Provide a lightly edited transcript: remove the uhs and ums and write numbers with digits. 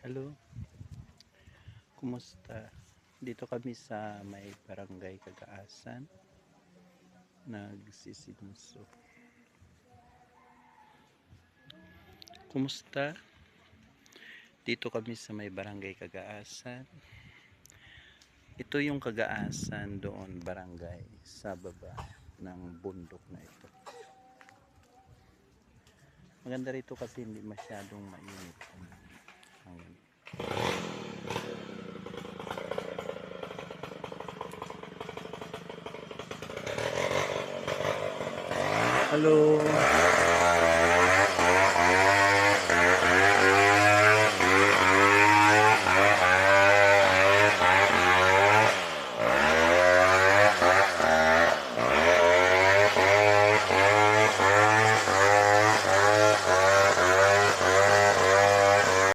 Hello, kumusta? Dito kami sa may barangay Kagaasan, nagsisinso. Kumusta? Dito kami sa may barangay Kagaasan. Ito yung Kagaasan doon, barangay, sa baba ng bundok na ito. Maganda rito kasi hindi masyadong mainit. Hello.